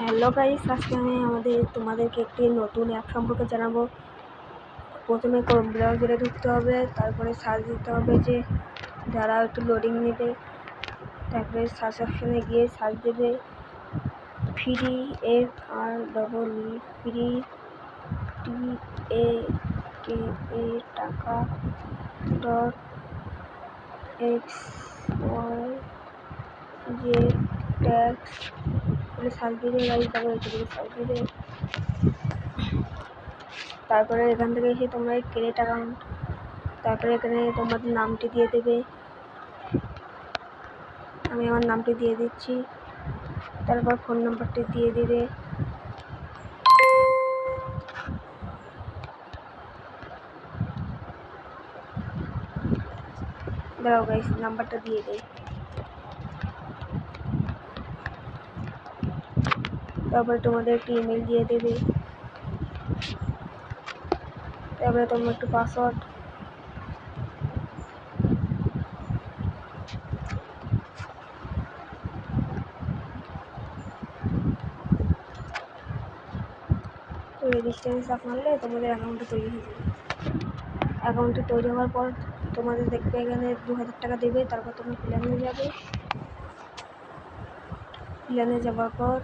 Hello guys, আজকে আমি তোমাদেরকে একটি নতুন অ্যাপ সম্পর্কে জানাবো। প্রথমে ক্রোম ব্রাউজারে ঢুকতে হবে, তারপরে সার্চ দিতে হবে যে যারা একটু লোডিং নেবে, তারপরে সার্চ অপশনে গিয়ে সার্চ দেবে ফ্রি FREE ফ্রি TAKA টাকা .xyz ট্যাক্স বলে সার্চ দিবে গাইস। সার্চ দিবে, তারপরে এখান থেকে এসে তোমরা ক্রিয়েট অ্যাকাউন্ট, তারপরে এখানে তোমাদের নামটি দিয়ে দেবে। আমি আমার নামটি দিয়ে দিচ্ছি, তারপর ফোন নাম্বারটি দিয়ে দিবে। দাঁড়াও গাইস, নাম্বারটা দিয়ে দেয়। তারপরে তোমাদের একটি ইমেল দিয়ে দেবে, তারপরে তোমরা একটু পাসওয়ার্ড, রেজিস্ট্রেশন চাপ মারলে তোমাদের অ্যাকাউন্টটা তৈরি হয়ে যাবে। অ্যাকাউন্টটি তৈরি হওয়ার পর তোমাদের দেখবে এখানে 2000 টাকা দেবে। তারপর তোমরা প্ল্যানে যাবে। প্ল্যানে যাওয়ার পর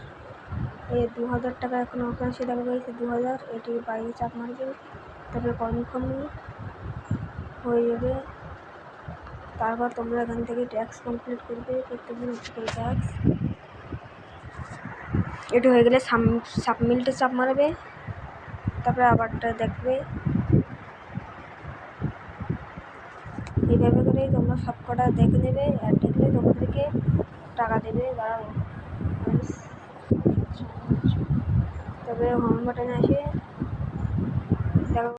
এই 2000 টাকা এখন ওখানে সে দেখা গেছে 2000, এটি বাইরে চাপ মারবে, তারপরে কনফার্ম হয়ে যাবে। তারপর তোমরা এখান থেকে ট্যাক্স কমপ্লিট করবে, প্রত্যেকদিন করে ট্যাক্স। এটি হয়ে গেলে সাবমিটে চাপ মারবে, তারপরে আবারটা দেখবে। এইভাবে করেই তোমরা সব কটা দেখে নেবে, আর দেখলে তোমাদেরকে টাকা দেবে। দাঁড়াও, তারপরে হোম বাটনে আসে